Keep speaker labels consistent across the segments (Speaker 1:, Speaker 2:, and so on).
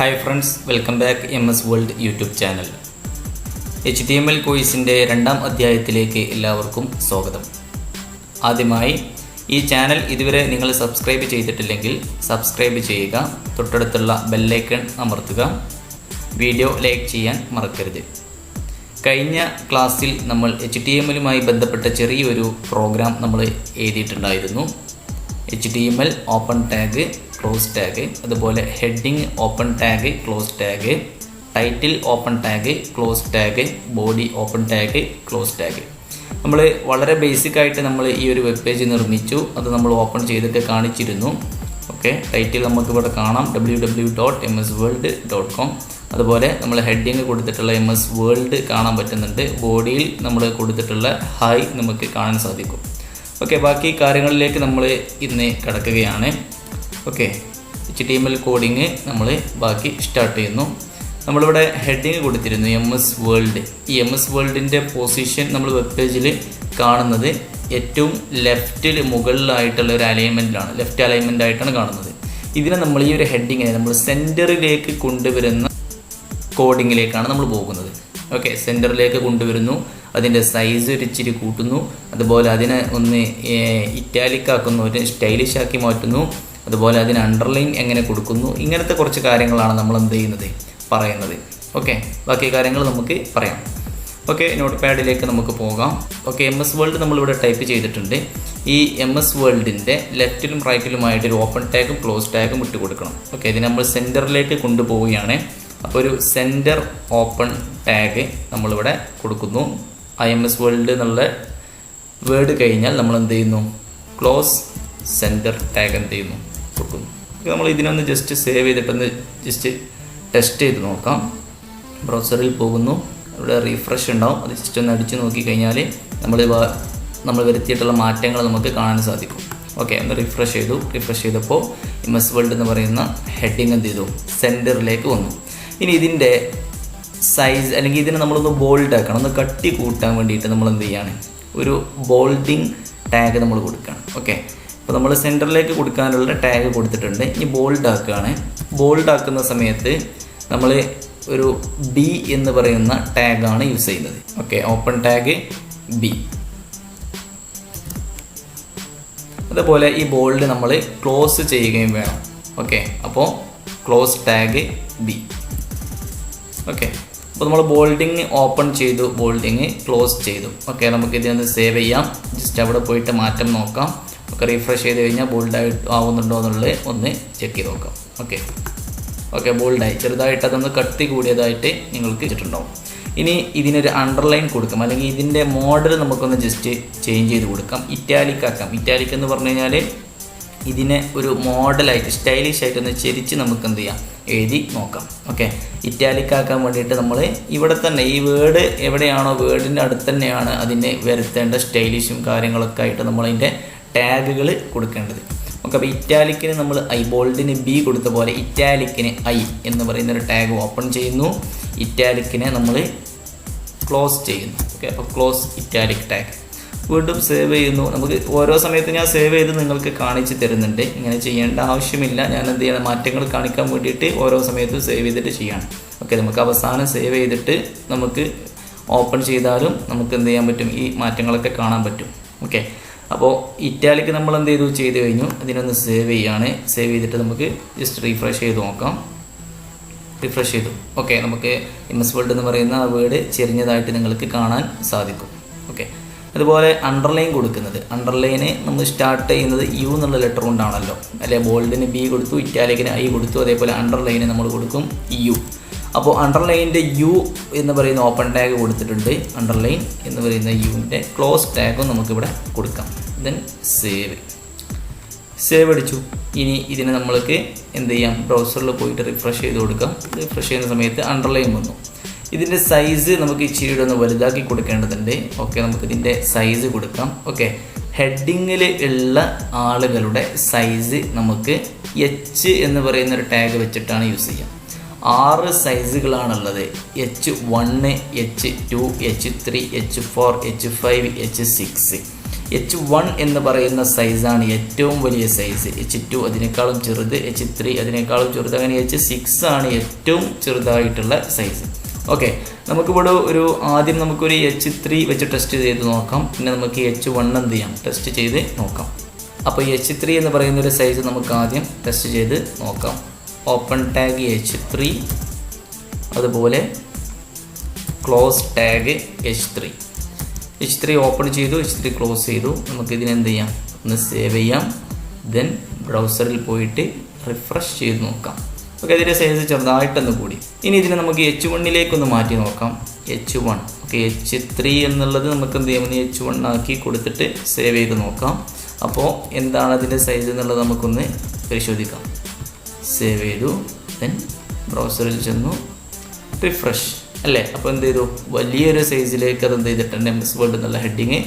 Speaker 1: Hi friends, welcome back MS world YouTube channel. HTML കോഴ്സിൻ്റെ 2ാം അധ്യായത്തിലേക്ക് എല്ലാവർക്കും സ്വാഗതം. ആദ്യമായി ഈ ചാനൽ ഇതുവരെ നിങ്ങൾ സബ്സ്ക്രൈബ് ചെയ്തിട്ടില്ലെങ്കിൽ സബ്സ്ക്രൈബ് ചെയ്യുക, തൊട്ടടുത്തുള്ള ബെല്ലൈക്കൺ അമർത്തുക, വീഡിയോ ലൈക്ക് ചെയ്യാൻ മറക്കരുത്. കഴിഞ്ഞ ക്ലാസ്സിൽ നമ്മൾ HTMLുമായി ബന്ധപ്പെട്ട ചെറിയൊരു പ്രോഗ്രാം നമ്മൾ എഴുതിയിട്ടുണ്ടായിരുന്നു. HTML open tag, close tag, അതുപോലെ heading open tag, close tag, title open tag, close tag, body open tag, close tag. നമ്മൾ വളരെ ബേസിക് ആയിട്ട് നമ്മൾ ഈ ഒരു വെബ് പേജ് നിർമ്മിച്ചു. അത് നമ്മൾ ഓപ്പൺ ചെയ്തിട്ട് കാണിച്ചിരുന്നു. ഓക്കെ, ടൈറ്റിൽ നമുക്ക് ഇവിടെ കാണാം www.msworld.com. അതുപോലെ നമ്മൾ ഹെഡിങ് കൊടുത്തിട്ടുള്ള MS വേൾഡ് കാണാൻ പറ്റുന്നുണ്ട്. ബോഡിയിൽ നമ്മൾ കൊടുത്തിട്ടുള്ള ഹായ് നമുക്ക് കാണാൻ സാധിക്കും. ഓക്കെ, ബാക്കി കാര്യങ്ങളിലേക്ക് നമ്മൾ ഇന്ന് കിടക്കുകയാണ്. ഓക്കെ, HTML കോഡിങ് നമ്മൾ ബാക്കി സ്റ്റാർട്ട് ചെയ്യുന്നു. നമ്മളിവിടെ ഹെഡിങ് കൊടുത്തിരുന്നു MS വേൾഡ്. ഈ MS വേൾഡിൻ്റെ പൊസിഷൻ നമ്മൾ വെബ് പേജിൽ കാണുന്നത് ഏറ്റവും ലെഫ്റ്റിൽ മുകളിലായിട്ടുള്ള ഒരു അലൈൻമെൻറ്റിലാണ്, ലെഫ്റ്റ് അലൈൻമെൻ്റ് ആയിട്ടാണ് കാണുന്നത്. ഇതിനെ നമ്മൾ ഈ ഒരു ഹെഡിങ്ങിനെ നമ്മൾ സെൻറ്ററിലേക്ക് കൊണ്ടുവരുന്ന കോഡിങ്ങിലേക്കാണ് നമ്മൾ പോകുന്നത്. ഓക്കെ, സെൻറ്ററിലേക്ക് കൊണ്ടുവരുന്നു, അതിൻ്റെ സൈസ് ഒരു ഇച്ചിരി കൂട്ടുന്നു, അതുപോലെ അതിനെ ഒന്ന് ഇറ്റാലിക് ആക്കുന്നു, ഒരു സ്റ്റൈലിഷ് ആക്കി മാറ്റുന്നു, അതുപോലെ അതിന് അണ്ടർലൈൻ എങ്ങനെ കൊടുക്കുന്നു. ഇങ്ങനത്തെ കുറച്ച് കാര്യങ്ങളാണ് നമ്മൾ എന്ത് ചെയ്യുന്നത്, പറയുന്നത്. ഓക്കെ, ബാക്കി കാര്യങ്ങൾ നമുക്ക് പറയാം. ഓക്കെ, നോട്ട് പാഡിലേക്ക് നമുക്ക് പോകാം. ഓക്കെ, MS വേൾഡ് നമ്മളിവിടെ ടൈപ്പ് ചെയ്തിട്ടുണ്ട്. ഈ MS വേൾഡിൻ്റെ ലെഫ്റ്റിലും റൈറ്റിലുമായിട്ട് ഒരു ഓപ്പൺ ടാഗും ക്ലോസ് ടാഗും ഇട്ട് കൊടുക്കണം. ഓക്കെ, ഇതിന് നമ്മൾ സെൻറ്ററിലേക്ക് കൊണ്ടുപോവുകയാണ്. അപ്പോൾ ഒരു സെൻറ്റർ ഓപ്പൺ ടാഗ് നമ്മളിവിടെ കൊടുക്കുന്നു. MS വേൾഡ് എന്നുള്ള വേർഡ് കഴിഞ്ഞാൽ നമ്മൾ എന്ത് ചെയ്യുന്നു, ക്ലോസ് സെൻറ്റർ ടാഗ് എന്ത് ചെയ്യുന്നു, കൊടുക്കുന്നു. നമ്മൾ ഇതിനൊന്ന് ജസ്റ്റ് സേവ് ചെയ്തിട്ടൊന്ന് ജസ്റ്റ് ടെസ്റ്റ് ചെയ്ത് നോക്കാം. ബ്രൗസറിൽ പോകുന്നു, ഇവിടെ റീഫ്രഷ് ഉണ്ടാവും. അത് ജസ്റ്റ് ഒന്ന് അടിച്ച് നോക്കിക്കഴിഞ്ഞാൽ നമ്മൾ വരുത്തിയിട്ടുള്ള മാറ്റങ്ങൾ നമുക്ക് കാണാൻ സാധിക്കും. ഓക്കെ, ഒന്ന് റിഫ്രഷ് ചെയ്തു. റിഫ്രഷ് ചെയ്തപ്പോൾ MS വേൾഡ് എന്ന് പറയുന്ന ഹെഡിങ് എന്ത് ചെയ്തു, സെൻറ്ററിലേക്ക് വന്നു. ഇനി ഇതിൻ്റെ സൈസ് അല്ലെങ്കിൽ ഇതിനെ നമ്മളൊന്ന് ബോൾഡ് ആക്കണം, ഒന്ന് കട്ടി കൂട്ടാൻ വേണ്ടിയിട്ട് നമ്മൾ എന്ത് ചെയ്യാണ്, ഒരു ബോൾഡിങ് ടാഗ് നമ്മൾ കൊടുക്കുകയാണ്. ഓക്കെ, അപ്പോൾ നമ്മൾ സെൻറ്ററിലേക്ക് കൊടുക്കാനുള്ള ടാഗ് കൊടുത്തിട്ടുണ്ട്. ഇനി ബോൾഡ് ആക്കുകയാണ്. ബോൾഡ് ആക്കുന്ന സമയത്ത് നമ്മൾ ഒരു B എന്ന് പറയുന്ന ടാഗാണ് യൂസ് ചെയ്യുന്നത്. Okay, open tag B. അതുപോലെ ഈ ബോൾഡ് നമ്മൾ ക്ലോസ് ചെയ്യുകയും വേണം. ഓക്കെ, അപ്പോൾ ക്ലോസ് ടാഗ് B. ഓക്കെ, അപ്പോൾ നമ്മൾ ബോൾഡിങ് ഓപ്പൺ ചെയ്തു, ബോൾഡിങ് ക്ലോസ് ചെയ്തു. ഓക്കെ, നമുക്ക് ഇതിനൊന്ന് സേവ് ചെയ്യാം. ജസ്റ്റ് അവിടെ പോയിട്ട് മാറ്റം നോക്കാം. ഒക്കെ റീഫ്രഷ് ചെയ്ത് കഴിഞ്ഞാൽ ബോൾഡായിട്ട് ആവുന്നുണ്ടോ എന്നുള്ളത് ഒന്ന് ചെക്ക് ചെയ്ത് നോക്കാം. ഓക്കെ, ഓക്കെ, ബോൾഡായി. ചെറുതായിട്ട് അതൊന്ന് കട്ടി കൂടിയതായിട്ട് നിങ്ങൾക്ക് ഇട്ടിട്ടുണ്ടാവും. ഇനി ഇതിനൊരു അണ്ടർലൈൻ കൊടുക്കാം, അല്ലെങ്കിൽ ഇതിൻ്റെ മോഡൽ നമുക്കൊന്ന് ജസ്റ്റ് ചേഞ്ച് ചെയ്ത് കൊടുക്കാം, ഇറ്റാലിക് ആക്കാം. ഇറ്റാലിക് എന്ന് പറഞ്ഞു കഴിഞ്ഞാൽ ഇതിനെ ഒരു മോഡലായിട്ട് സ്റ്റൈലിഷ് ആയിട്ടൊന്ന് ചെരിച്ച് നമുക്ക് എന്ത് ചെയ്യാം, എഴുതി നോക്കാം. ഓക്കെ, ഇറ്റാലിക് ആക്കാൻ വേണ്ടിയിട്ട് നമ്മൾ ഇവിടെ തന്നെ ഈ വേർഡ് എവിടെയാണോ വേർഡിൻ്റെ അടുത്ത് തന്നെയാണ് അതിനെ വരുത്തേണ്ട സ്റ്റൈലിഷും കാര്യങ്ങളൊക്കെ ആയിട്ട് നമ്മളതിൻ്റെ ടാഗുകൾ കൊടുക്കേണ്ടത്. ഓക്കെ, അപ്പോൾ ഇറ്റാലിക്കിന് നമ്മൾ ബോൾഡിന് B കൊടുത്ത പോലെ ഇറ്റാലിക്കിന് I എന്ന് പറയുന്നൊരു ടാഗ് ഓപ്പൺ ചെയ്യുന്നു, ഇറ്റാലിക്കിനെ നമ്മൾ ക്ലോസ് ചെയ്യുന്നു. ഓക്കെ, അപ്പോൾ ക്ലോസ് ഇറ്റാലിക് ടാഗ്. വീണ്ടും സേവ് ചെയ്യുന്നു. നമുക്ക് ഓരോ സമയത്ത് ഞാൻ സേവ് ചെയ്ത് നിങ്ങൾക്ക് കാണിച്ച് തരുന്നുണ്ട്. ഇങ്ങനെ ചെയ്യേണ്ട ആവശ്യമില്ല. ഞാൻ എന്ത് ചെയ്യണം, മാറ്റങ്ങൾ കാണിക്കാൻ വേണ്ടിയിട്ട് ഓരോ സമയത്തും സേവ് ചെയ്തിട്ട് ചെയ്യണം. ഓക്കെ, നമുക്ക് അവസാനം സേവ് ചെയ്തിട്ട് നമുക്ക് ഓപ്പൺ ചെയ്താലും നമുക്ക് എന്ത് ചെയ്യാൻ പറ്റും, ഈ മാറ്റങ്ങളൊക്കെ കാണാൻ പറ്റും. ഓക്കെ, അപ്പോൾ ഇറ്റാലിക്ക് നമ്മൾ എന്ത് ചെയ്തു കഴിഞ്ഞു. അതിനൊന്ന് സേവ് ചെയ്യാണ്. സേവ് ചെയ്തിട്ട് നമുക്ക് ജസ്റ്റ് റീഫ്രഷ് ചെയ്ത് നോക്കാം. റിഫ്രഷ് ചെയ്തു. ഓക്കെ, നമുക്ക് MS വേൾഡ് എന്ന് പറയുന്ന ആ വേർഡ് ചെരിഞ്ഞതായിട്ട് നിങ്ങൾക്ക് കാണാൻ സാധിക്കും. ഓക്കെ, അതുപോലെ അണ്ടർലൈൻ കൊടുക്കുന്നത്, അണ്ടർലൈന് നമ്മൾ സ്റ്റാർട്ട് ചെയ്യുന്നത് U എന്നുള്ള ലെറ്റർ കൊണ്ടാണല്ലോ. അല്ലെ, ബോൾഡിന് B കൊടുത്തു, ഇറ്റാലിക്കിന് I കൊടുത്തു, അതേപോലെ അണ്ടർലൈന് നമ്മൾ കൊടുക്കും U. അപ്പോൾ അണ്ടർലൈനിൻ്റെ U എന്ന് പറയുന്ന ഓപ്പൺ ടാഗ് കൊടുത്തിട്ടുണ്ട്. അണ്ടർലൈൻ എന്ന് പറയുന്ന യുവിൻ്റെ ക്ലോസ് ടാഗും നമുക്കിവിടെ കൊടുക്കാം. ദെൻ സേവ് അടിച്ചു. ഇനി ഇതിനെ നമ്മൾക്ക് എന്ത് ചെയ്യാം, ബ്രൗസറിൽ പോയിട്ട് റിഫ്രഷ് ചെയ്ത് കൊടുക്കാം. റിഫ്രഷ് ചെയ്യുന്ന സമയത്ത് അണ്ടർലൈൻ വന്നു. ഇതിൻ്റെ സൈസ് നമുക്ക് ഇച്ചിരി ഒന്ന് വലുതാക്കി കൊടുക്കേണ്ടതുണ്ട്. ഓക്കെ, നമുക്കിതിൻ്റെ സൈസ് കൊടുക്കാം. ഓക്കെ, ഹെഡിങ്ങിൽ ഉള്ള ആളുകളുടെ സൈസ് നമുക്ക് H എന്ന് പറയുന്നൊരു ടാഗ് വെച്ചിട്ടാണ് യൂസ് ചെയ്യുക. 6 സൈസുകളാണുള്ളത്. H1, H2, H3, H4, H5, H6. H1 എന്ന് പറയുന്ന സൈസാണ് ഏറ്റവും വലിയ സൈസ്. H2 അതിനേക്കാളും ചെറുത്, H3 അതിനേക്കാളും ചെറുത്, അങ്ങനെ H6 ആണ് ഏറ്റവും ചെറുതായിട്ടുള്ള സൈസ്. ഓക്കെ, നമുക്കിവിടെ ആദ്യം നമുക്കൊരു H3 വെച്ച് ടെസ്റ്റ് ചെയ്ത് നോക്കാം. പിന്നെ നമുക്ക് H1 എന്ത് ചെയ്യാം, ടെസ്റ്റ് ചെയ്ത് നോക്കാം. അപ്പോൾ H3 എന്ന് പറയുന്ന ഒരു സൈസ് നമുക്ക് ആദ്യം ടെസ്റ്റ് ചെയ്ത് നോക്കാം. ഓപ്പൺ ടാഗ് H3, അതുപോലെ ക്ലോസ് ടാഗ് H3 ഓപ്പൺ ചെയ്തു, H3 ക്ലോസ് ചെയ്തു. നമുക്കിതിനെന്ത് ചെയ്യാം, ഒന്ന് സേവ് ചെയ്യാം. ദെൻ ബ്രൗസറിൽ പോയിട്ട് റിഫ്രഷ് ചെയ്ത് നോക്കാം. ഓക്കെ, അതിൻ്റെ സൈസ് ചെറുതായിട്ടൊന്ന് കൂടി. ഇനി ഇതിനെ നമുക്ക് H1ലേക്കൊന്ന് മാറ്റി നോക്കാം. H1 ഓക്കെ, H3 എന്നുള്ളത് നമുക്ക് എന്ത് ചെയ്യാം, H1 ആക്കി കൊടുത്തിട്ട് സേവ് ചെയ്ത് നോക്കാം. അപ്പോൾ എന്താണ് അതിൻ്റെ സൈസ് എന്നുള്ളത് നമുക്കൊന്ന് പരിശോധിക്കാം. സേവ് ചെയ്തു, ദെൻ ബ്രൗസറിൽ ചെന്നു, റിഫ്രഷ് അല്ലേ. അപ്പോൾ എന്ത് ചെയ്തു, വലിയൊരു സൈസിലേക്ക് അത് എന്ത് ചെയ്തിട്ടുണ്ട്, MS വേൾഡ് എന്നുള്ള ഹെഡിങ്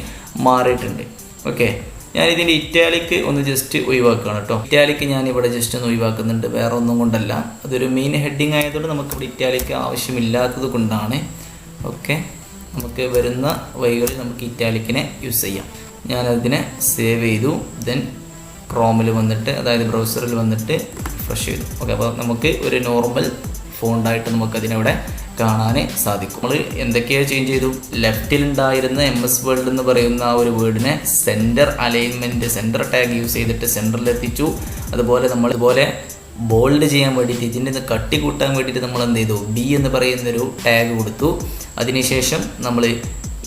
Speaker 1: മാറിയിട്ടുണ്ട്. ഓക്കെ, ഞാനിതിൻ്റെ ഇറ്റാലിക്ക് ഒന്ന് ജസ്റ്റ് ഒഴിവാക്കുകയാണ് കേട്ടോ. ഇറ്റാലിക്ക് ഞാനിവിടെ ജസ്റ്റ് ഒന്ന് ഒഴിവാക്കുന്നുണ്ട്, വേറെ ഒന്നും കൊണ്ടല്ല. അതൊരു മെയിൻ ഹെഡിങ് ആയതുകൊണ്ട് നമുക്കിവിടെ ഇറ്റാലിക്ക് ആവശ്യമില്ലാത്തത് കൊണ്ടാണ്. ഓക്കെ, നമുക്ക് വരുന്ന വഴികളിൽ നമുക്ക് ഇറ്റാലിക്കിനെ യൂസ് ചെയ്യാം. ഞാനതിനെ സേവ് ചെയ്തു. ദെൻ ക്രോമിൽ വന്നിട്ട്, അതായത് ബ്രൗസറിൽ വന്നിട്ട് റിഫ്രഷ് ചെയ്തു. ഓക്കെ, അപ്പോൾ നമുക്ക് ഒരു നോർമൽ ഫോണ്ടായിട്ട് നമുക്കതിനവിടെ കാണാൻ സാധിക്കും. നമ്മൾ എന്തൊക്കെയോ ചേഞ്ച് ചെയ്തു. ലെഫ്റ്റിലുണ്ടായിരുന്ന MS വേൾഡ് എന്ന് പറയുന്ന ആ ഒരു വേർഡിനെ centre alignment, centre tag use ചെയ്തിട്ട് സെൻറ്ററിലെത്തിച്ചു. അതുപോലെ നമ്മൾ ഇതുപോലെ ബോൾഡ് ചെയ്യാൻ വേണ്ടിയിട്ട്, ഇതിൻ്റെ കട്ടി കൂട്ടാൻ വേണ്ടിയിട്ട് നമ്മൾ എന്ത് ചെയ്തു, B എന്ന് പറയുന്നൊരു ടാഗ് കൊടുത്തു. അതിനുശേഷം നമ്മൾ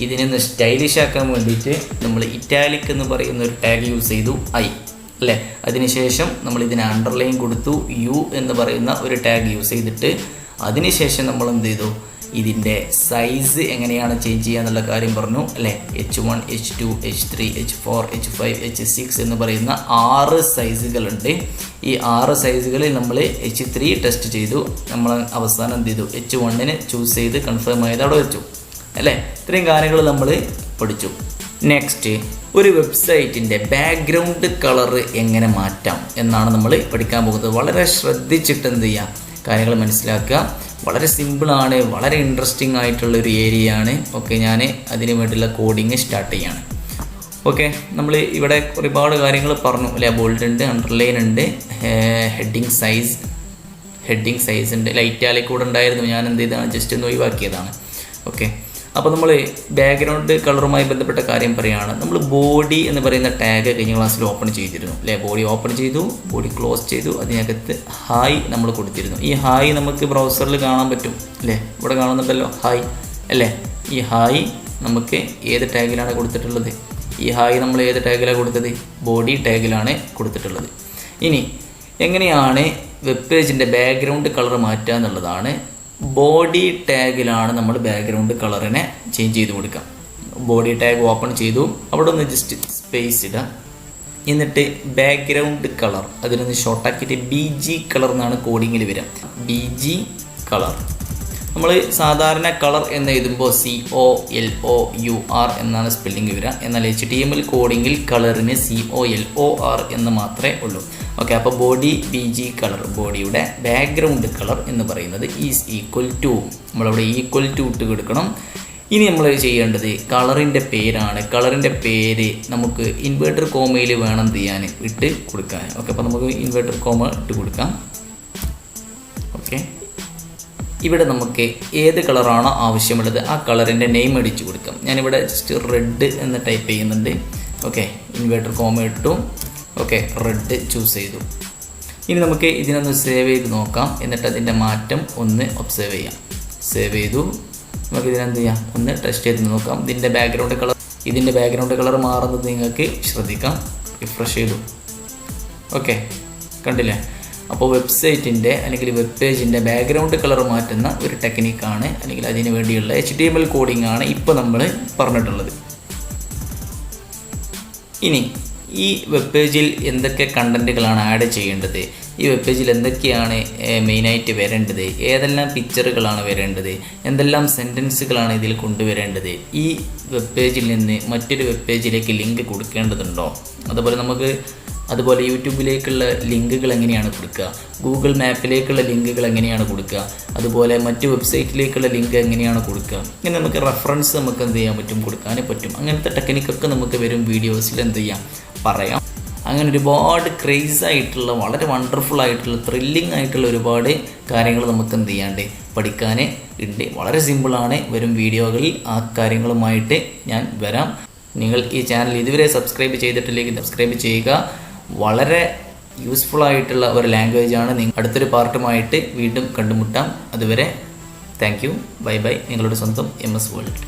Speaker 1: ഇതിനൊന്ന് സ്റ്റൈലിഷ് ആക്കാൻ വേണ്ടിയിട്ട് നമ്മൾ ഇറ്റാലിക് എന്ന് പറയുന്ന ഒരു ടാഗ് യൂസ് ചെയ്തു, I അല്ലേ. അതിനുശേഷം നമ്മൾ ഇതിന് അണ്ടർലൈൻ കൊടുത്തു, U എന്ന് പറയുന്ന ഒരു ടാഗ് യൂസ് ചെയ്തിട്ട് അതിനുശേഷം നമ്മൾ എന്ത് ചെയ്തു, ഇതിൻ്റെ സൈസ് എങ്ങനെയാണ് ചേഞ്ച് ചെയ്യുക എന്നുള്ള കാര്യം പറഞ്ഞു അല്ലേ. H1, H2, H3, H4, H5, H6 എന്ന് പറയുന്ന 6 സൈസുകളുണ്ട്. ഈ 6 സൈസുകളിൽ നമ്മൾ H3 ടെസ്റ്റ് ചെയ്തു. നമ്മൾ അവസാനം എന്ത് ചെയ്തു, H1നെ ചൂസ് ചെയ്ത് കൺഫേം ചെയ്ത് അവിടെ വെച്ചു അല്ലേ. ഇത്രയും കാര്യങ്ങൾ നമ്മൾ പഠിച്ചു. നെക്സ്റ്റ്, ഒരു വെബ്സൈറ്റിൻ്റെ ബാക്ക്ഗ്രൗണ്ട് കളർ എങ്ങനെ മാറ്റാം എന്നാണ് നമ്മൾ പഠിക്കാൻ പോകുന്നത്. വളരെ ശ്രദ്ധിച്ചിട്ട് എന്ത് ചെയ്യാം, കാര്യങ്ങൾ മനസ്സിലാക്കുക. വളരെ സിമ്പിളാണ്, വളരെ ഇൻട്രസ്റ്റിംഗ് ആയിട്ടുള്ളൊരു ഏരിയയാണ്. ഓക്കെ, ഞാൻ അതിന് വേണ്ടിയുള്ള കോഡിങ് സ്റ്റാർട്ട് ചെയ്യാണ്. ഓക്കെ, നമ്മൾ ഇവിടെ ഒരുപാട് കാര്യങ്ങൾ പറഞ്ഞു അല്ലേ. ബോൾഡ് ഉണ്ട്, അണ്ടർലൈൻ ഉണ്ട്, ഹെഡിങ് സൈസ് ഉണ്ട്, ലൈറ്റ് കൂടെ ഉണ്ടായിരുന്നു. ഞാൻ എന്ത് ചെയ്താണ്, ജസ്റ്റ് ഒന്ന് ഒഴിവാക്കിയതാണ്. ഓക്കെ, അപ്പോൾ നമ്മൾ ബാക്ക്ഗ്രൗണ്ട് കളറുമായി ബന്ധപ്പെട്ട കാര്യം പറയുകയാണ്. നമ്മൾ ബോഡി എന്ന് പറയുന്ന ടാഗ് കഴിഞ്ഞ ക്ലാസ്സിൽ ഓപ്പൺ ചെയ്തിരുന്നു അല്ലേ. ബോഡി ഓപ്പൺ ചെയ്തു, ബോഡി ക്ലോസ് ചെയ്തു, അതിനകത്ത് ഹായ് നമ്മൾ കൊടുത്തിരുന്നു. ഈ ഹായ് നമുക്ക് ബ്രൗസറിൽ കാണാൻ പറ്റും അല്ലേ. ഇവിടെ കാണുന്നുണ്ടല്ലോ ഹായ് അല്ലേ. ഈ ഹായ് നമുക്ക് ഏത് ടാഗിലാണ് കൊടുത്തിട്ടുള്ളത്? ഈ ഹായ് നമ്മൾ ഏത് ടാഗിലാണ് കൊടുത്തത്? ബോഡി ടാഗിലാണ് കൊടുത്തിട്ടുള്ളത്. ഇനി എങ്ങനെയാണ് വെബ് പേജിൻ്റെ ബാക്ക്ഗ്രൗണ്ട് കളർ മാറ്റുക എന്നുള്ളതാണ്. ബോഡി ടാഗിലാണ് നമ്മൾ ബാക്ക്ഗ്രൗണ്ട് കളറിനെ ചേഞ്ച് ചെയ്ത് കൊടുക്കാം. ബോഡി ടാഗ് ഓപ്പൺ ചെയ്തു, അവിടെ ഒന്ന് ജസ്റ്റ് സ്പേസ് ഇടുക. എന്നിട്ട് ബാക്ക്ഗ്രൗണ്ട് കളർ അതിനൊന്ന് ഷോർട്ടാക്കിയിട്ട് BG കളർ എന്നാണ് കോഡിങ്ങിൽ വരിക. BG കളർ നമ്മൾ സാധാരണ കളർ എന്ന് എഴുതുമ്പോൾ COLOUR എന്നാണ് സ്പെല്ലിംഗ് വരിക. എന്നാൽ HTML കോഡിങ്ങിൽ കളറിന് COLOR എന്ന് മാത്രമേ ഉള്ളൂ. ഓക്കെ, അപ്പോൾ ബോഡി BG കളർ, ബോഡിയുടെ ബാക്ക്ഗ്രൗണ്ട് കളർ എന്ന് പറയുന്നത് ഈസ് ഈക്വൽ ടു, നമ്മളവിടെ ഈക്വൽ ടു ഇട്ട് കൊടുക്കണം. ഇനി നമ്മൾ ചെയ്യേണ്ടത് കളറിൻ്റെ പേരാണ്. കളറിൻ്റെ പേര് നമുക്ക് ഇൻവേർട്ടർ കോമയിൽ വേണം ചെയ്യാൻ, ഇട്ട് കൊടുക്കാൻ. ഓക്കെ, അപ്പോൾ നമുക്ക് ഇൻവേർട്ടർ കോമ ഇട്ട് കൊടുക്കാം. ഓക്കെ, ഇവിടെ നമുക്ക് ഏത് കളറാണോ ആവശ്യമുള്ളത് ആ കളറിൻ്റെ നെയിം അടിച്ചു കൊടുക്കാം. ഞാനിവിടെ ജസ്റ്റ് റെഡ് എന്ന് ടൈപ്പ് ചെയ്യുന്നുണ്ട്. ഓക്കെ, ഇൻവേർട്ടർ കോമ ഇട്ടു. ഓക്കെ, റെഡ് ചൂസ് ചെയ്തു. ഇനി നമുക്ക് ഇതിനൊന്ന് സേവ് ചെയ്ത് നോക്കാം. എന്നിട്ട് അതിൻ്റെ മാറ്റം ഒന്ന് ഒബ്സർവ് ചെയ്യാം. സേവ് ചെയ്തു. നമുക്ക് ഇതിനെന്ത് ചെയ്യാം, ഒന്ന് ടെസ്റ്റ് ചെയ്ത് നോക്കാം. ഇതിൻ്റെ ബാക്ക്ഗ്രൗണ്ട് കളർ മാറുന്നത് നിങ്ങൾക്ക് ശ്രദ്ധിക്കാം. റിഫ്രഷ് ചെയ്തു. ഓക്കെ, കണ്ടില്ലേ. അപ്പോൾ വെബ്സൈറ്റിൻ്റെ അല്ലെങ്കിൽ വെബ് പേജിൻ്റെ ബാക്ക്ഗ്രൗണ്ട് കളർ മാറ്റുന്ന ഒരു ടെക്നിക്കാണ്, അല്ലെങ്കിൽ അതിന് വേണ്ടിയുള്ള HTML കോഡിംഗ് ആണ് ഇപ്പോൾ നമ്മൾ പറഞ്ഞിട്ടുള്ളത്. ഇനി ഈ വെബ് പേജിൽ എന്തൊക്കെ കണ്ടൻറ്റുകളാണ് ആഡ് ചെയ്യേണ്ടത്, ഈ വെബ് പേജിൽ എന്തൊക്കെയാണ് മെയിനായിട്ട് വരേണ്ടത്, ഏതെല്ലാം പിക്ചറുകളാണ് വരേണ്ടത്, എന്തെല്ലാം സെൻറ്റൻസുകളാണ് ഇതിൽ കൊണ്ടുവരേണ്ടത്, ഈ വെബ് പേജിൽ നിന്ന് മറ്റൊരു വെബ് പേജിലേക്ക് ലിങ്ക് കൊടുക്കേണ്ടതുണ്ടോ, അതുപോലെ നമുക്ക് അതുപോലെ യൂട്യൂബിലേക്കുള്ള ലിങ്കുകൾ എങ്ങനെയാണ് കൊടുക്കുക, ഗൂഗിൾ മാപ്പിലേക്കുള്ള ലിങ്കുകൾ എങ്ങനെയാണ് കൊടുക്കുക, അതുപോലെ മറ്റ് വെബ്സൈറ്റിലേക്കുള്ള ലിങ്ക് എങ്ങനെയാണ് കൊടുക്കുക. ഇങ്ങനെ നമുക്ക് റെഫറൻസ് നമുക്ക് എന്ത് ചെയ്യാൻ പറ്റും, കൊടുക്കാനേ പറ്റും. അങ്ങനത്തെ ടെക്നിക്കൊക്കെ നമുക്ക് വരും വീഡിയോസിൽ എന്ത് ചെയ്യാം, പറയാം. അങ്ങനെ ഒരുപാട് ക്രേസ് ആയിട്ടുള്ള, വളരെ വണ്ടർഫുൾ ആയിട്ടുള്ള, ത്രില്ലിംഗ് ആയിട്ടുള്ള ഒരുപാട് കാര്യങ്ങൾ നമുക്ക് എന്ത് ചെയ്യാണ്ട് പഠിക്കാൻ ഉണ്ട്. വളരെ സിമ്പിളാണ്. വരും വീഡിയോകളിൽ ആ കാര്യങ്ങളുമായിട്ട് ഞാൻ വരാം. നിങ്ങൾ ഈ ചാനൽ ഇതുവരെ സബ്സ്ക്രൈബ് ചെയ്തിട്ടില്ലെങ്കിൽ സബ്സ്ക്രൈബ് ചെയ്യുക. വളരെ യൂസ്ഫുൾ ആയിട്ടുള്ള ഒരു ലാംഗ്വേജാണ്. അടുത്തൊരു പാർട്ടുമായിട്ട് വീണ്ടും കണ്ടുമുട്ടാം. അതുവരെ താങ്ക് യു, ബൈ ബൈ. നിങ്ങളുടെ സ്വന്തം MS വേൾഡ്.